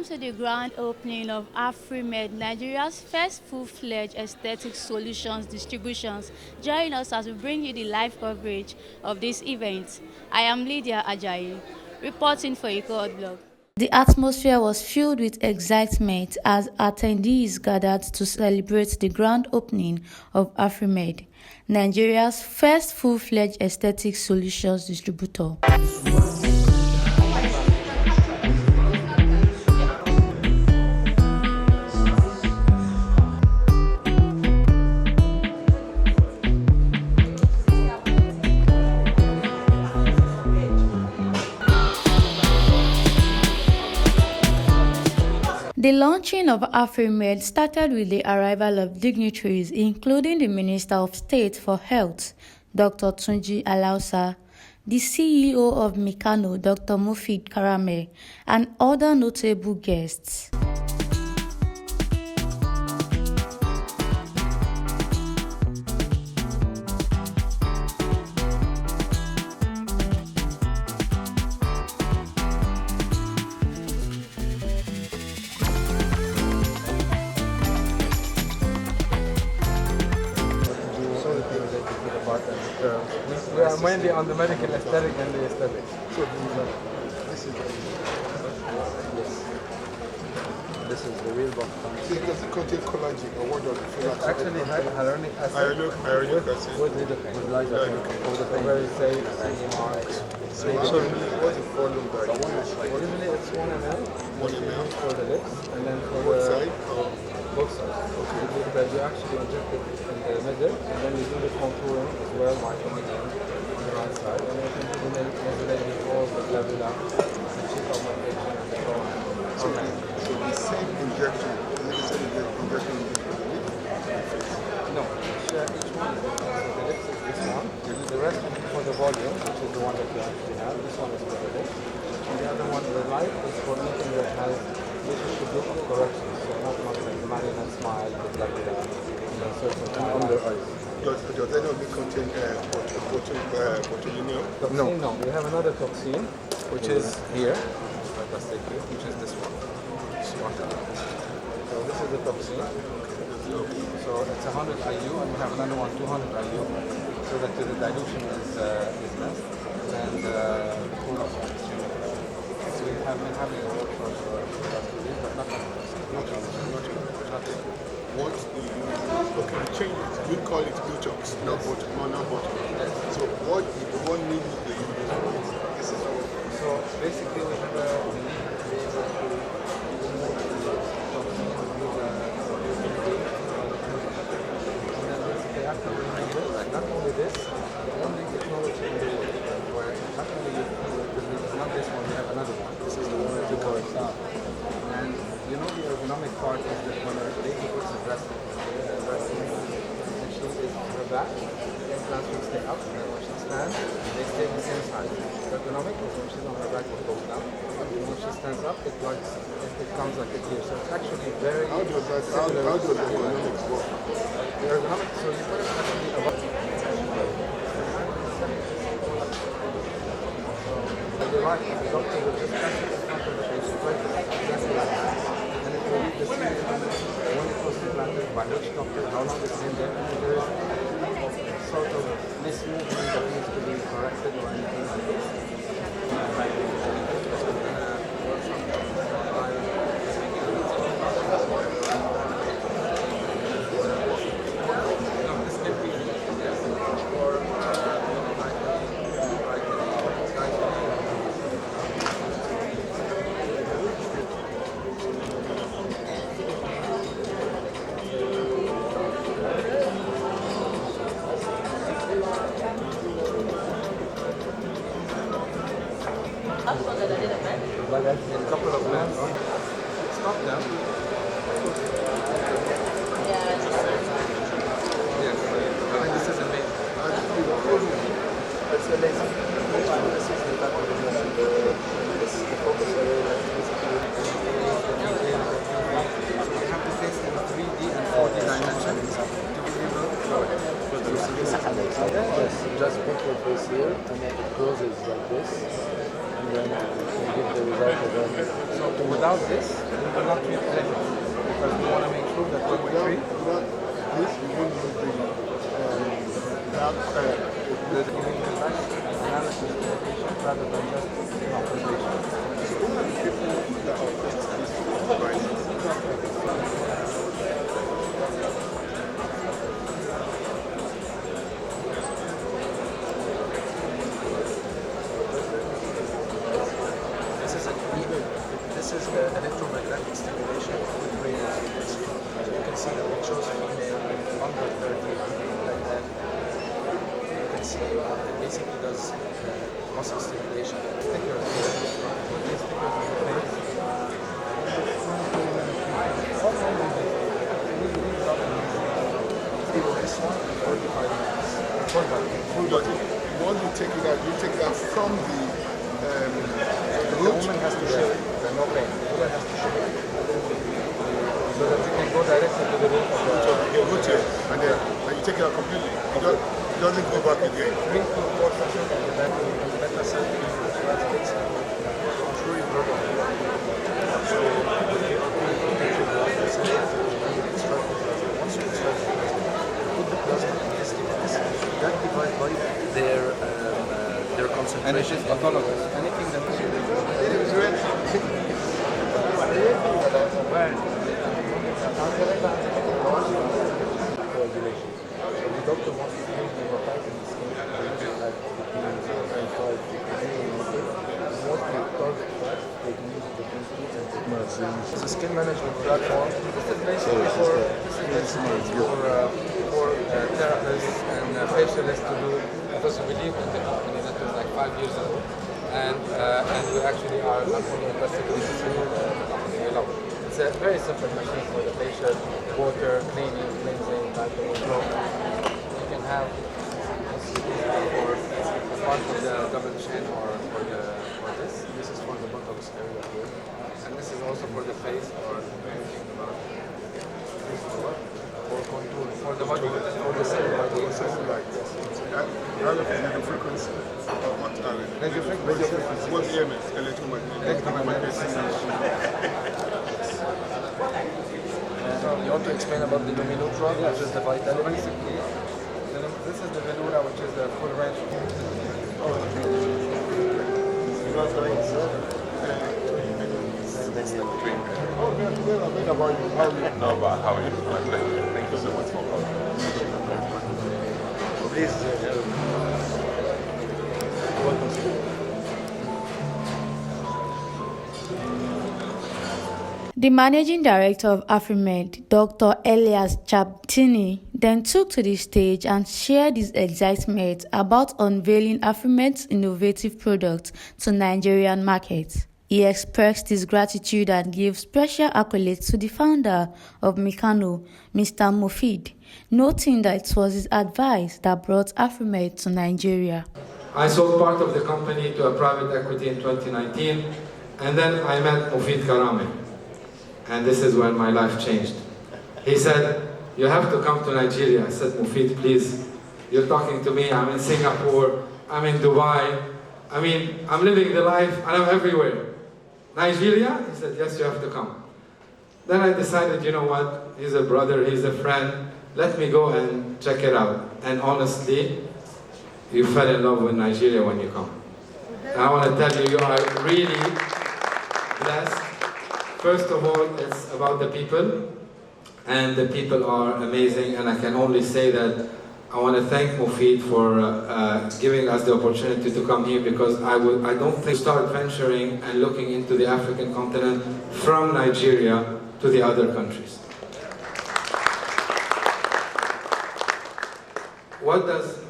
Welcome to the grand opening of Afrimed, Nigeria's first full-fledged aesthetic solutions distributions. Join us as we bring you the live coverage of this event. I am Lydia Ajayi, reporting for Eco Blog. The atmosphere was filled with excitement as attendees gathered to celebrate the grand opening of Afrimed, Nigeria's first full-fledged aesthetic solutions distributor. The launching of Afrimed started with the arrival of dignitaries, including the Minister of State for Health, Dr. Tunji Alausa, the CEO of Mikano, Dr. Mufid Karame, and other notable guests. We are mainly on the medical aesthetic and the aesthetic. So this is This is the real box. so it doesn't contain collagen or what does it feel like? Actually, hyaluronic acid Hyaluronic acid. with lidocaine. For the very safe CE marks. So what's the volume that you use? Usually it's 1 ml. 1 ml. For the lips and then for What the side? both sides. Okay. But you actually inject it in the middle and then you do the contouring as well by putting it on the right side. And then you can do the modulating all the level up and check out my patient and so on. So the same injection, is it the same injection you do for the lip? No, each one is different. So the lips is this one. The rest is for the volume, which is the one that you actually have. This one is for the lips. And the other one, the light, is for anything that has issues to do of correction. So not like the marionette smile, the black certain Under eyes. Does any of it contain botulinum? toxin? No, we have another toxin, which is here. Let's take it, which is this one. So this is the toxin. So it's 100 IU, and we have another one 200 IU, so that the dilution is less. And cool off. So we have been having a work for the last 2 years, but nothing. What do you use? Okay, you change it. You call it Botox, not Botox. So what needle do you use for it? This is what. So basically we have a not only this, the only technology in the world where not only not this one, we have another one. This is the one that you call it up. And you know the ergonomic part is that when a lady puts a dress and she is her back, the implants will stay up, and then when she stands, they stay the same size. The ergonomic is when she's on her back, it goes down. And when she stands up, it comes like a gear. So it's actually very How does the ergonomics work? the ergonomic, so you put it actually above. The right, the doctor will just press it in front of the patient, right? Exactly like that. And it will read the serial number, when it was implanted, by which doctor, how long it's in there, and there is sort of mismovement that needs to be corrected or anything like this. Like that, in a couple of minutes. Stop now. Yes. I think this is amazing. It's amazing. This is the type of this is the focus area that basically we have the face in 3D and 4D dimensions to be able to see this. Yes, just put your face here and then it closes like this. And then give the result of that. So without this, we will not treat anything. Because we want to make sure that when we treat, Without this, we won't use the giving the best analysis to the patient rather than just observation. So who are the people that are first these devices? This is electromagnetic stimulation with radio frequency. So you can see that it shows female under 30, like that. You can see it basically does muscle stimulation. Stickers here. Put these stickers on your face. This one, 45 minutes. Full body. Once you take it out from the The woman has to shave. No pain. The woman has to shave. So that you can go directly to the root of the... you go to it, and then you take it out completely. It doesn't go back again. 3 to 4 sessions and then the better side it's really brutal. So once you extract the plasma, put the plasma in this device. That device by their concentration. And it is autonomous. Anything that coagulation. So the doctor wants to use the rotate in the skin like between 0 and 5 mostly target fats, they can use between 2 and 6 It's a skin management platform. This is basically for therapists and facialists to do, because we believe in the company that was like 5 years ago. And we actually are not only invested in this company, we love it. It's a very simple machine for the facial, water, cleaning, cleansing, like the wardrobe. You can have this for part of the double chin or for this. This is for the buttocks area here. And this is also for the face or anything about for contour, for the body, for the cellulite. Radio frequency. What are it? Radio frequency. What's EMS? Electromagnetic. You want to explain about the luminotron, which is the vitality? This is the velura, which is the full range. No, but how are you? My pleasure. Thank you so much for coming. Please. The managing director of Afrimed, Dr. Elias Chaptini, then took to the stage and shared his excitement about unveiling Afrimed's innovative products to Nigerian markets. He expressed his gratitude and gave special accolades to the founder of Mikano, Mr. Mofid, noting that it was his advice that brought Afrimed to Nigeria. I sold part of the company to a private equity in 2019, and then I met Mofid Karame. And this is when my life changed. He said, "You have to come to Nigeria." I said, "Mofid, please, you're talking to me. I'm in Singapore, I'm in Dubai. I mean, I'm living the life and I'm everywhere. Nigeria?" He said, "Yes, you have to come." Then I decided, you know what, he's a brother, he's a friend, let me go and check it out. And honestly, you fell in love with Nigeria when you come. And I want to tell you, you are really blessed. First of all, it's about the people, and the people are amazing, and I can only say that I want to thank Mofid for giving us the opportunity to come here, because I don't think start venturing and looking into the African continent from Nigeria to the other countries.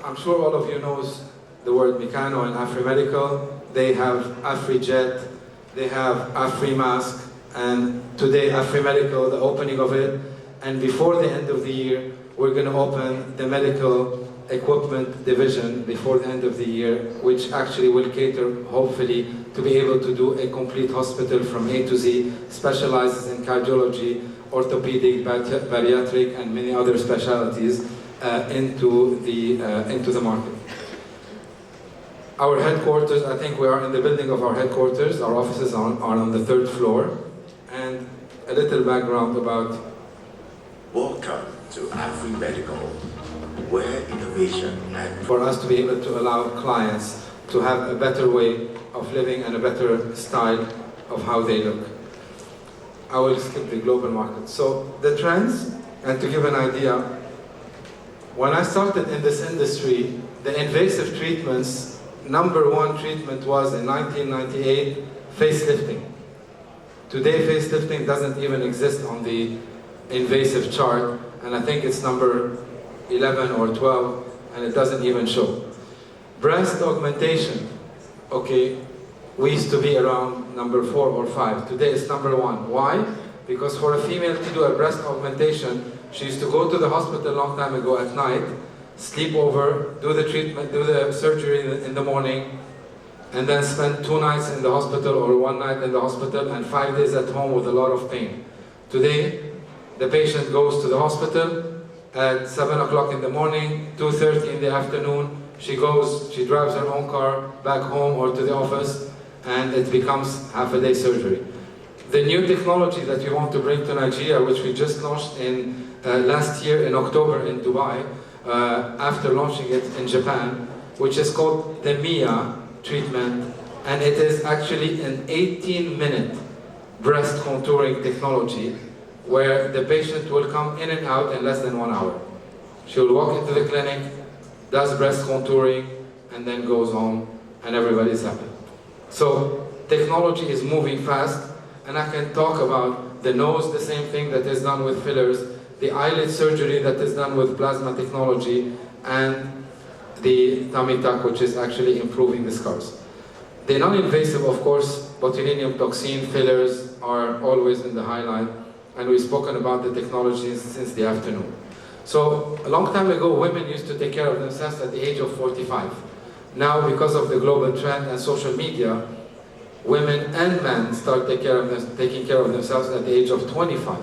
I'm sure all of you knows the word Mikano and Afrimedical. They have AfriJet, they have AfriMask, and today Afrimedical, the opening of it, and before the end of the year, we're going to open the medical equipment division before the end of the year, which actually will cater, hopefully, to be able to do a complete hospital from A to Z, specializes in cardiology, orthopedic, bariatric, and many other specialties into the market. Our headquarters, I think we are in the building of our headquarters. Our offices are on the 3rd floor. And a little background about... Welcome to Afrimed Medical, where innovation and... For us to be able to allow clients to have a better way of living and a better style of how they look. I will skip the global market. So the trends, and to give an idea, when I started in this industry, the invasive treatments, #1 treatment was in 1998, facelifting. Today, facelifting doesn't even exist on the invasive chart, and I think it's number 11 or 12, and it doesn't even show. Breast augmentation, okay, we used to be around number 4 or 5. Today it's number 1. Why? Because for a female to do a breast augmentation, she used to go to the hospital a long time ago at night, sleep over, do the treatment, do the surgery in the morning, and then spend 2 nights in the hospital or 1 night in the hospital and 5 days at home with a lot of pain. Today, the patient goes to the hospital at 7 o'clock in the morning, 2:30 in the afternoon, she drives her own car back home or to the office, and it becomes half-a-day surgery. The new technology that we want to bring to Nigeria, which we just launched in last year in October in Dubai, after launching it in Japan, which is called the MIA treatment, and it is actually an 18-minute breast contouring technology where the patient will come in and out in less than 1 hour. She will walk into the clinic, does breast contouring, and then goes home, and everybody's happy. So technology is moving fast, and I can talk about the nose, the same thing that is done with fillers, the eyelid surgery that is done with plasma technology, and the tummy tuck, which is actually improving the scars. The non-invasive, of course, botulinum toxin fillers are always in the highlight, and we've spoken about the technologies since the afternoon. So a long time ago, women used to take care of themselves at the age of 45. Now, because of the global trend and social media, women and men start taking care of themselves at the age of 25.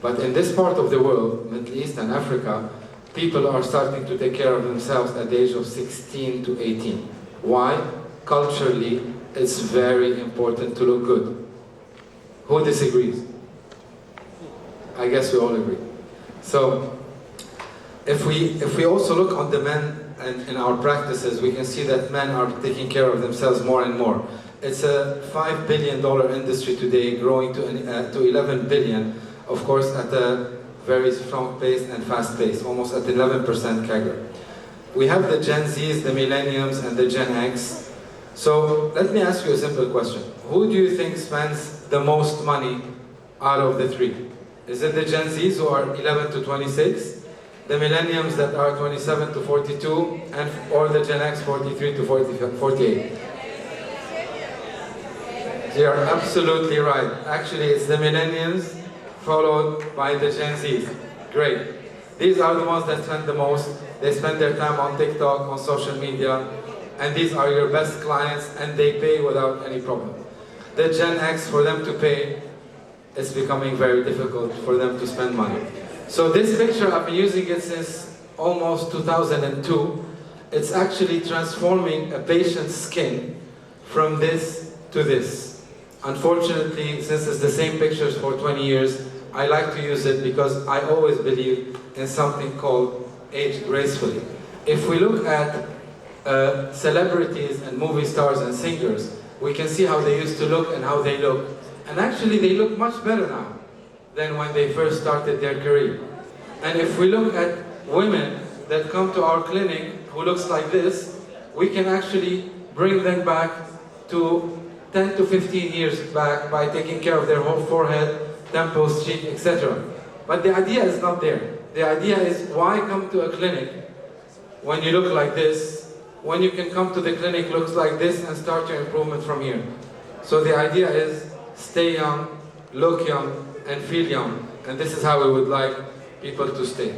But in this part of the world, Middle East and Africa, people are starting to take care of themselves at the age of 16 to 18. Why? Culturally, it's very important to look good. Who disagrees? I guess we all agree. So, if we also look on the men and in our practices, we can see that men are taking care of themselves more and more. It's a $5 billion industry today, growing to 11 billion, of course, at a very strong pace and fast pace, almost at 11% CAGR. We have the Gen Zs, the Millenniums, and the Gen X. So let me ask you a simple question. Who do you think spends the most money out of the three? Is it the Gen Zs who are 11 to 26? The Millenniums that are 27 to 42? Or the Gen X 43 to 48? You are absolutely right. Actually, it's the Millennials followed by the Gen Zs. Great. These are the ones that spend the most. They spend their time on TikTok, on social media, and these are your best clients, and they pay without any problem. The Gen X, for them to pay, it's becoming very difficult for them to spend money. So this picture, I've been using it since almost 2002. It's actually transforming a patient's skin from this to this. Unfortunately, since it's the same pictures for 20 years, I like to use it because I always believe in something called age gracefully. If we look at celebrities and movie stars and singers, we can see how they used to look and how they look. And actually they look much better now than when they first started their career. And if we look at women that come to our clinic who looks like this, we can actually bring them back to 10 to 15 years back by taking care of their whole forehead, temples, cheek, etc. But the idea is not there. The idea is, why come to a clinic when you look like this, when you can come to the clinic looks like this and start your improvement from here. So the idea is, stay young, look young, and feel young. And this is how we would like people to stay.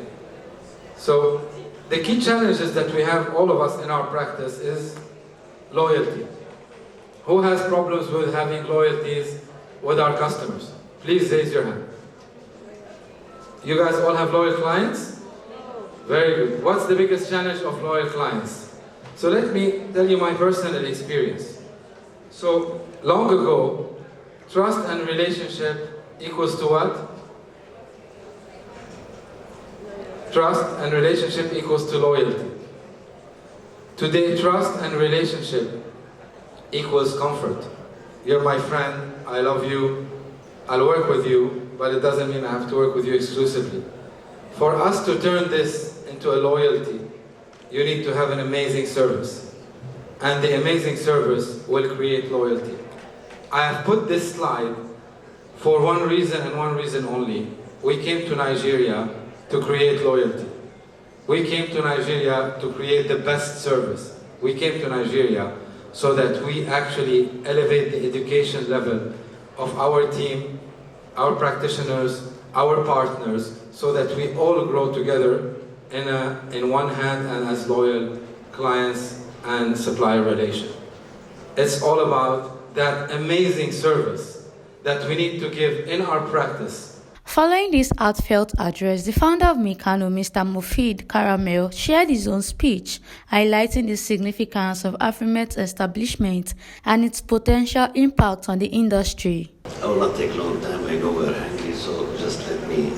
So the key challenges that we have, all of us in our practice, is loyalty. Who has problems with having loyalties with our customers? Please raise your hand. You guys all have loyal clients? Very good. What's the biggest challenge of loyal clients? So let me tell you my personal experience. So long ago, trust and relationship equals to what? Trust and relationship equals to loyalty. Today, trust and relationship equals comfort. You're my friend, I love you, I'll work with you, but it doesn't mean I have to work with you exclusively. For us to turn this into a loyalty, you need to have an amazing service. And the amazing service will create loyalty. I have put this slide for one reason and one reason only. We came to Nigeria to create loyalty. We came to Nigeria to create the best service. We came to Nigeria so that we actually elevate the education level of our team, our practitioners, our partners, so that we all grow together in one hand and as loyal clients and supplier relation. It's all about that amazing service that we need to give in our practice. Following this heartfelt address, the founder of Mikano, Mr. Mufid Karamel, shared his own speech, highlighting the significance of Afrimed's establishment and its potential impact on the industry. I will not take a long time, I know we're hungry, so just let me...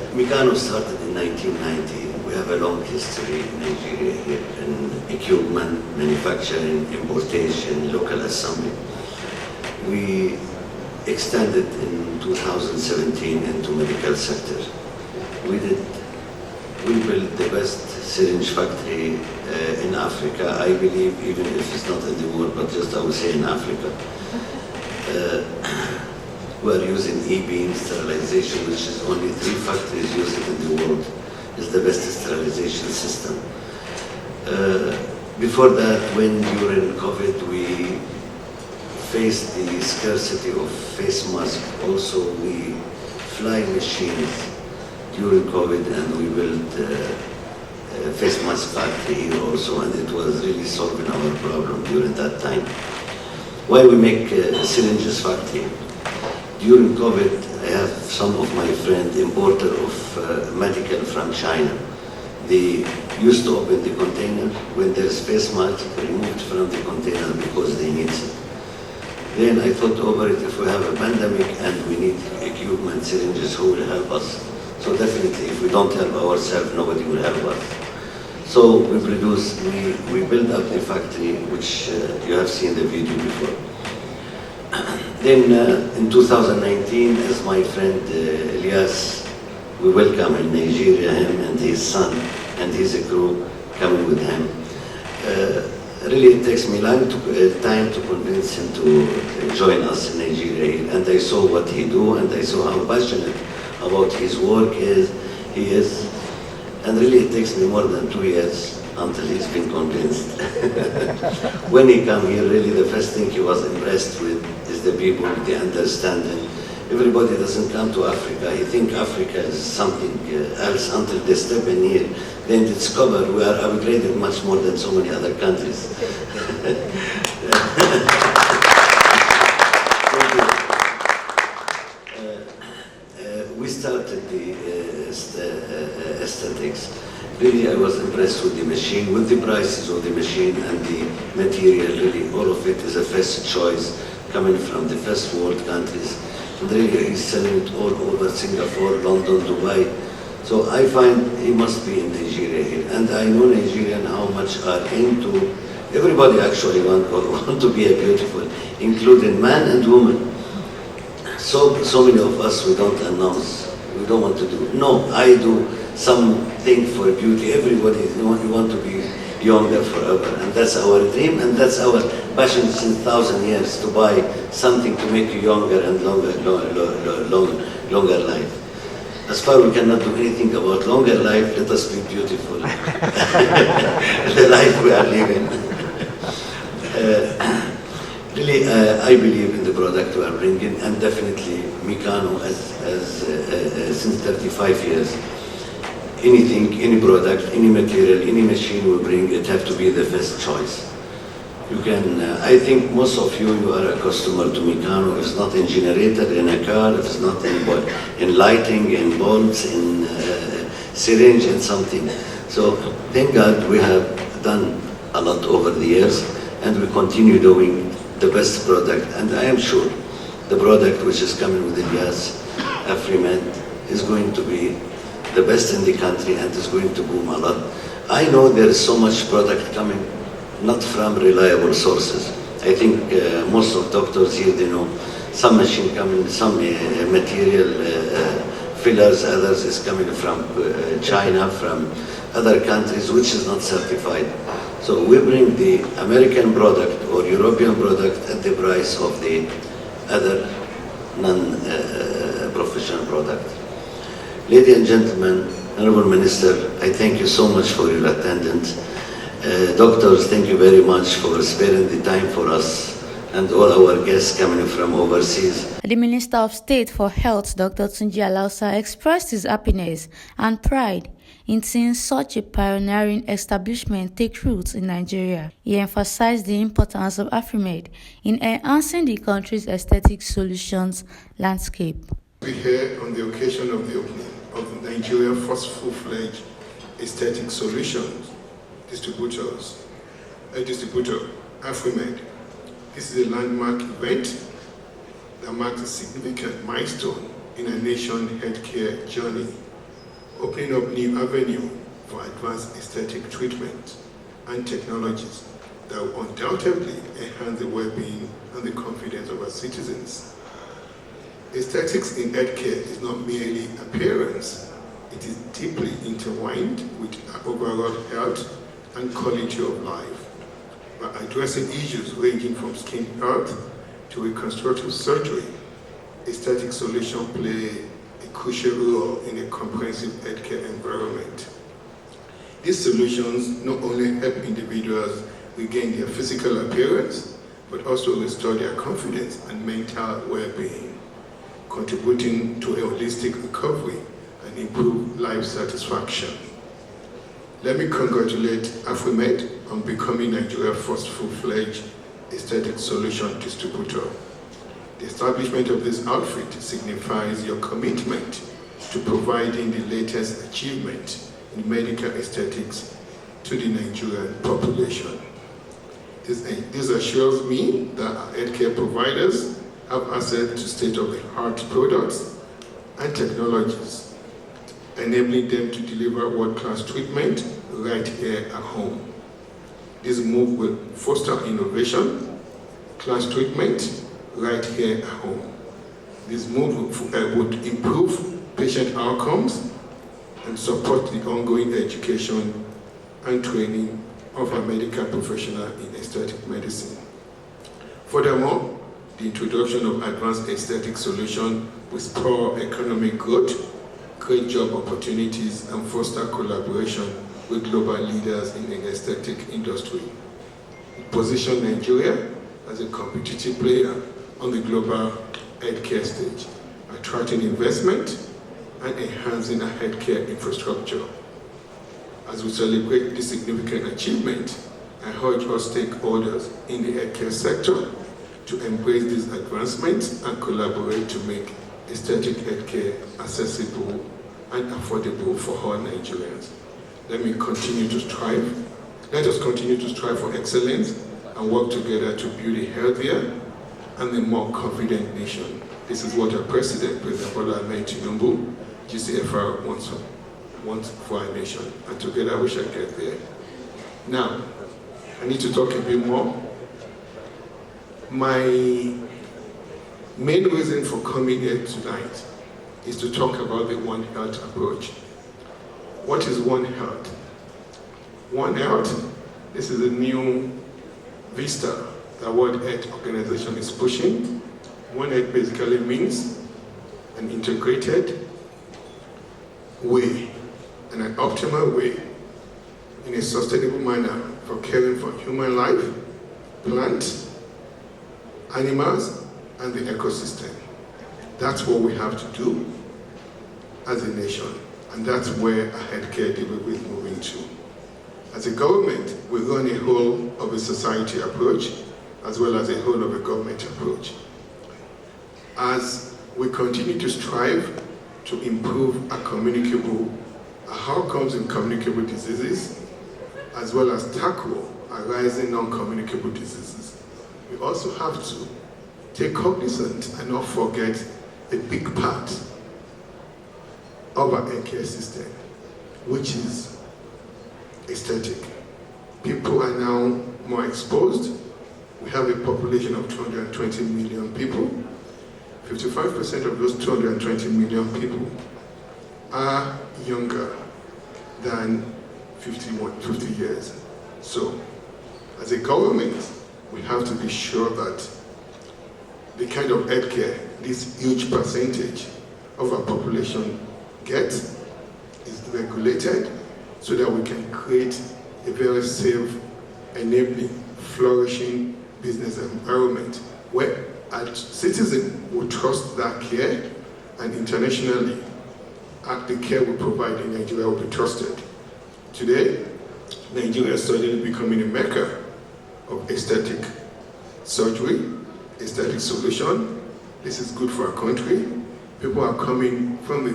Mikano started in 1990. We have a long history in Nigeria here in equipment, manufacturing, importation, local assembly. We extended in 2017 into medical sector. We built the best syringe factory in Africa, I believe, even if it's not in the world, but just I would say in Africa. We're using E-beam sterilization, which is only 3 factories use it in the world. It's the best sterilization system. Before that, when during COVID, we faced the scarcity of face masks. Also, we fly machines during COVID, and we built a face mask factory here also, and it was really solving our problem during that time. Why we make syringes factory? During COVID, I have some of my friends, importer of medical from China. They used to open the container. When there's face mask, removed from the container because they need it. Then I thought over it, if we have a pandemic and we need equipment, syringes, who will help us? So definitely, if we don't help ourselves, nobody will help us. So we built up the factory, which you have seen the video before. Then in 2019, as my friend Elias, we welcome in Nigeria him and his son and his crew coming with him. Really, it takes me long time to convince him to join us in Nigeria. And I saw what he do, and I saw how passionate about his work he is. And really, it takes me more than 2 years until he's been convinced. When he come here, really the first thing he was impressed with is the people, the understanding. Everybody doesn't come to Africa. He think Africa is something else until they step in here. Then discover we are upgraded much more than so many other countries. We started the aesthetics. Really, I was impressed with the machine, with the prices of the machine and the material. Really, all of it is a first choice coming from the first world countries. And really, he's selling it all over Singapore, London, Dubai. So I find he must be in Nigeria here. And I know Nigerian how much are into, everybody actually want to be a beautiful, including man and woman. So many of us, we don't announce, we don't want to do. No, I do something for beauty. Everybody, you want to be younger forever. And that's our dream, and that's our passion since 1,000 years, to buy something to make you younger and longer life. As far as we cannot do anything about longer life, let us be beautiful. The life we are living. Really, I believe in the product we are bringing, and definitely Mikano, since 35 years, anything, any product, any material, any machine we bring, it have to be the first choice. You can, I think most of you are a customer to Mikano. If it's not in generator, in a car, if it's not in lighting, in bulbs, in syringe, in something. So thank God we have done a lot over the years, and we continue doing the best product. And I am sure the product which is coming with Ilyas, Afrimed, is going to be the best in the country and is going to boom a lot. I know there is so much product coming, not from reliable sources. I think most of doctors here, they know some machine coming, some material fillers, others is coming from China, from other countries, which is not certified. So we bring the American product or European product at the price of the other non-professional product. Ladies and gentlemen, Honorable Minister, I thank you so much for your attendance. Doctors, thank you very much for sparing the time for us and all our guests coming from overseas. The Minister of State for Health, Dr. Tunji Alausa, expressed his happiness and pride in seeing such a pioneering establishment take roots in Nigeria. He emphasized the importance of Afrimed in enhancing the country's aesthetic solutions landscape. We're here on the occasion of the opening of the Nigerian first full-fledged aesthetic solutions distributor, Afrimed. This is a landmark event that marks a significant milestone in our nation's healthcare journey, opening up new avenue for advanced aesthetic treatment and technologies that will undoubtedly enhance the well-being and the confidence of our citizens. Aesthetics in healthcare is not merely appearance, it is deeply intertwined with our overall health and quality of life. By addressing issues ranging from skin health to reconstructive surgery, aesthetic solutions play a crucial role in a comprehensive healthcare environment. These solutions not only help individuals regain their physical appearance, but also restore their confidence and mental well-being, contributing to a holistic recovery and improved life satisfaction. Let me congratulate Afrimed on becoming Nigeria's first full-fledged aesthetic solution distributor. The establishment of this outfit signifies your commitment to providing the latest achievement in medical aesthetics to the Nigerian population. This assures me that our healthcare providers have access to state-of-the-art products and technologies, enabling them to deliver world-class treatment right here at home. This move will foster innovation, class treatment right here at home. This move would improve patient outcomes and support the ongoing education and training of our medical professionals in aesthetic medicine. Furthermore, the introduction of advanced aesthetic solutions will spur economic growth, create job opportunities, and foster collaboration with global leaders in the aesthetic industry. It positions Nigeria as a competitive player on the global healthcare stage, attracting investment and enhancing our healthcare infrastructure. As we celebrate this significant achievement, I urge all stakeholders in the healthcare sector to embrace these advancements and collaborate to make aesthetic healthcare accessible and affordable for all Nigerians. Let us continue to strive for excellence and work together to build a healthier and a more confident nation. This is what our President Bola Ahmed Tinubu, GCFR, wants for our nation, and together we shall get there. Now, I need to talk a bit more. My main reason for coming here tonight is to talk about the One Health approach. What is One Health? One Health, this is a new vista the World Health Organization is pushing. One Health basically means an integrated way and an optimal way in a sustainable manner for caring for human life, plants, animals, and the ecosystem. That's what we have to do as a nation, and that's where our healthcare delivery is moving to. As a government, we run a whole of a society approach as well as a whole of a government approach. As we continue to strive to improve our communicable our outcomes in communicable diseases, as well as tackle arising non-communicable diseases. We also have to take cognizance and not forget a big part of our healthcare system, which is aesthetic. People are now more exposed. We have a population of 220 million people. 55% of those 220 million people are younger than 50 years. So, as a government, we have to be sure that the kind of healthcare this huge percentage of our population gets is regulated so that we can create a very safe, enabling, flourishing business environment where our citizens will trust that care, and internationally, the care we provide in Nigeria will be trusted. Today, Nigeria is suddenly becoming a mecca of aesthetic surgery, aesthetic solution. This is good for our country. People are coming from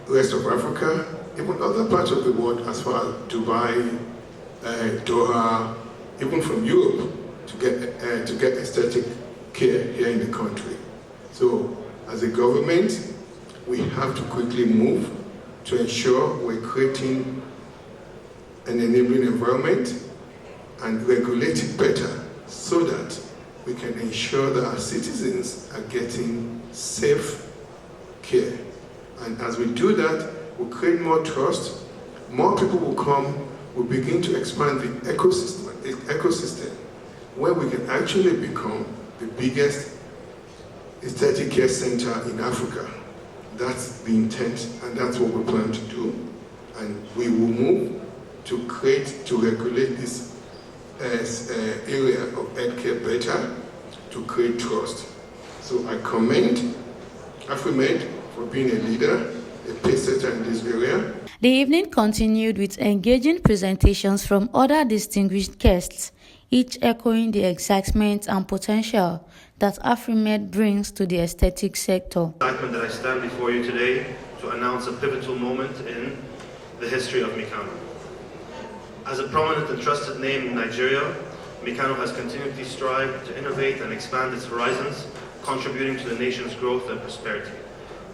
the rest of Africa, even other parts of the world, as far as Dubai, Doha, even from Europe, to get aesthetic care here in the country. So, as a government, we have to quickly move to ensure we're creating an enabling environment and regulate it better so that we can ensure that our citizens are getting safe care. And as we do that, we'll create more trust, more people will come, we'll begin to expand the ecosystem where we can actually become the biggest aesthetic care center in Africa. That's the intent, and that's what we plan to do. And we will move to regulate this area of healthcare better, to create trust. So I commend Afrimed for being a leader, a pace setter in this area. The evening continued with engaging presentations from other distinguished guests, each echoing the excitement and potential that Afrimed brings to the aesthetic sector. Excitement that I stand before you today to announce a pivotal moment in the history of Mikano. As a prominent and trusted name in Nigeria, Mikano has continually strived to innovate and expand its horizons, contributing to the nation's growth and prosperity.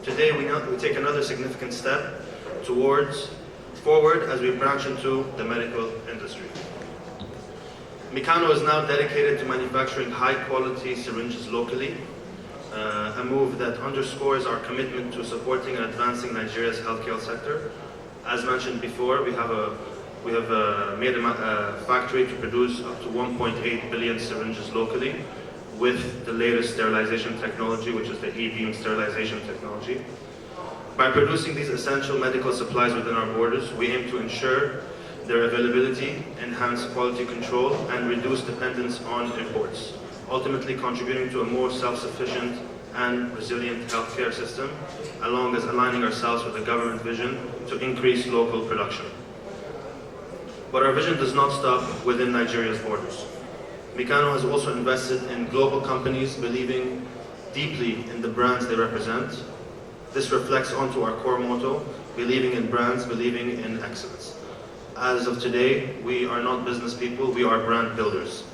Today, we take another significant step forward as we branch into the medical industry. Mikano is now dedicated to manufacturing high-quality syringes locally, a move that underscores our commitment to supporting and advancing Nigeria's healthcare sector. As mentioned before, we have made a factory to produce up to 1.8 billion syringes locally with the latest sterilization technology, which is the e-beam sterilization technology. By producing these essential medical supplies within our borders, we aim to ensure their availability, enhance quality control, and reduce dependence on imports, ultimately contributing to a more self-sufficient and resilient healthcare system, along as aligning ourselves with the government vision to increase local production. But our vision does not stop within Nigeria's borders. Mikano has also invested in global companies believing deeply in the brands they represent. This reflects onto our core motto, believing in brands, believing in excellence. As of today, we are not business people, we are brand builders.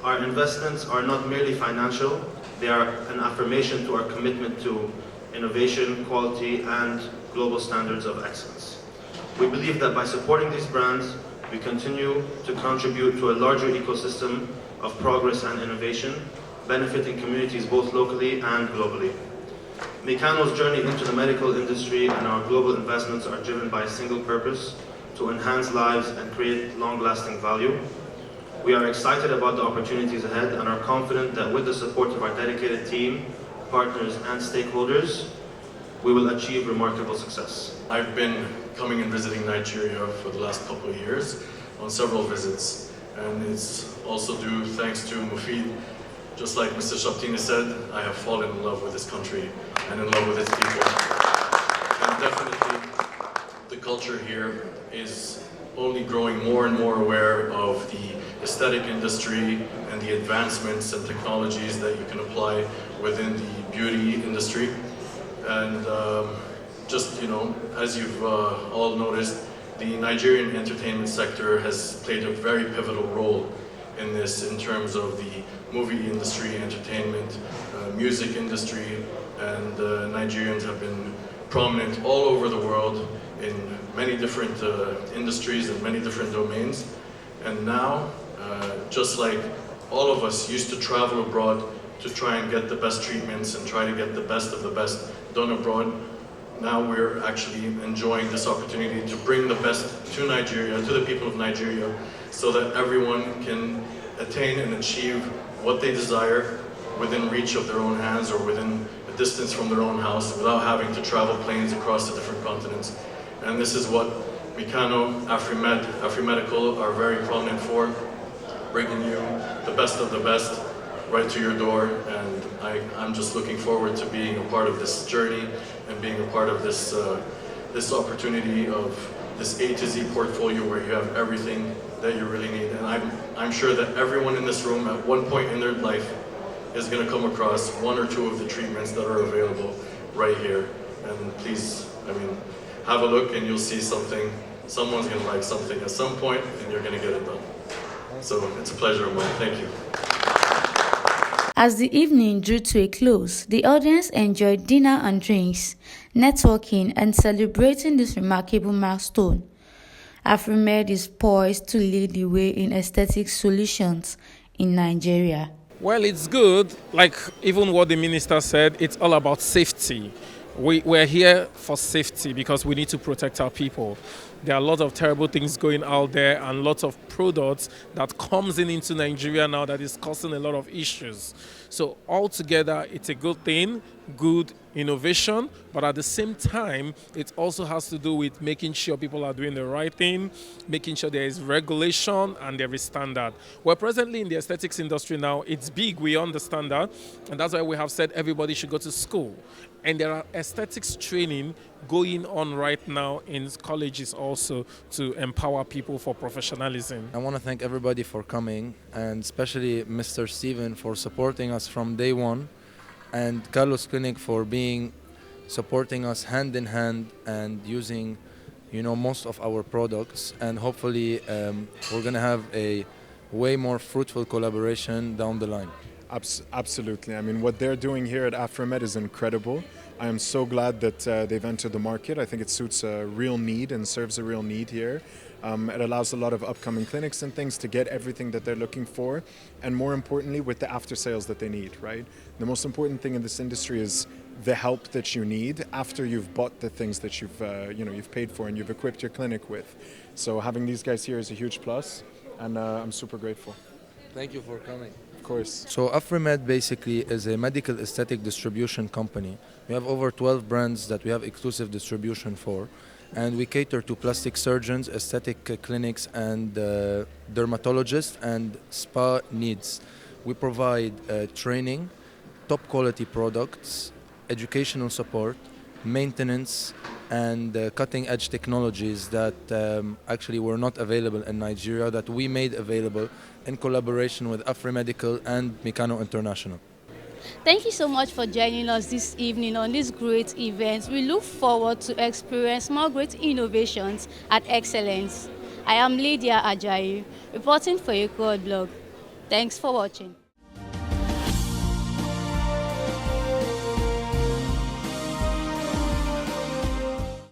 Our investments are not merely financial, they are an affirmation to our commitment to innovation, quality, and global standards of excellence. We believe that by supporting these brands, we continue to contribute to a larger ecosystem of progress and innovation, benefiting communities both locally and globally. Mikano's journey into the medical industry and our global investments are driven by a single purpose: to enhance lives and create long-lasting value. We are excited about the opportunities ahead and are confident that with the support of our dedicated team, partners, and stakeholders, we will achieve remarkable success. I've been coming and visiting Nigeria for the last couple of years on several visits, and it's also due thanks to Mufid. Just like Mr. Shaptini said, I have fallen in love with this country and in love with its people. And definitely the culture here is only growing more and more aware of the aesthetic industry and the advancements and technologies that you can apply within the beauty industry. And just, as you've all noticed, the Nigerian entertainment sector has played a very pivotal role in this, in terms of the movie industry, entertainment, music industry, and Nigerians have been prominent all over the world in many different industries and many different domains. And now, just like all of us used to travel abroad to try and get the best treatments and try to get the best of the best done abroad, now we're actually enjoying this opportunity to bring the best to Nigeria, to the people of Nigeria, so that everyone can attain and achieve what they desire within reach of their own hands or within a distance from their own house without having to travel planes across the different continents. And this is what Mikano, Afrimed, Afrimedical are very prominent for, bringing you the best of the best right to your door. And I'm just looking forward to being a part of this journey and being a part of this, this opportunity of this A to Z portfolio where you have everything that you really need. And I'm sure that everyone in this room at one point in their life is going to come across one or two of the treatments that are available right here. And please, have a look and you'll see something. Someone's going to like something at some point and you're going to get it done. So it's a pleasure of mine. Thank you. As the evening drew to a close, the audience enjoyed dinner and drinks, networking, and celebrating this remarkable milestone. Afrimed is poised to lead the way in aesthetic solutions in Nigeria. Well, it's good. Like even what the minister said, it's all about safety. We're here for safety because we need to protect our people. There are a lot of terrible things going out there and lots of products that comes into Nigeria now that is causing a lot of issues. So altogether, it's a good thing, good innovation, but at the same time, it also has to do with making sure people are doing the right thing, making sure there is regulation and there is standard. We're presently in the aesthetics industry now. It's big, we understand that, and that's why we have said everybody should go to school. And there are aesthetics training going on right now in colleges also to empower people for professionalism. I want to thank everybody for coming, and especially Mr. Steven for supporting us from day one, and Carlos Clinic for supporting us hand in hand and using most of our products, and hopefully we're going to have a way more fruitful collaboration down the line. Absolutely. What they're doing here at Afrimed is incredible. I am so glad that they've entered the market. I think it suits a real need and serves a real need here. It allows a lot of upcoming clinics and things to get everything that they're looking for, and more importantly, with the after sales that they need, right? The most important thing in this industry is the help that you need after you've bought the things that you've paid for and you've equipped your clinic with. So having these guys here is a huge plus, and I'm super grateful. Thank you for coming. Of course. So Afrimed basically is a medical aesthetic distribution company. We have over 12 brands that we have exclusive distribution for, and we cater to plastic surgeons, aesthetic clinics, and dermatologists and spa needs. We provide training, top quality products, educational support, maintenance, and cutting edge technologies that actually were not available in Nigeria, that we made available in collaboration with Afrimedical and Mikano International. Thank you so much for joining us this evening on this great event. We look forward to experience more great innovations at Excellence. I am Lydia Ajayi, reporting for Equal Blog. Thanks for watching.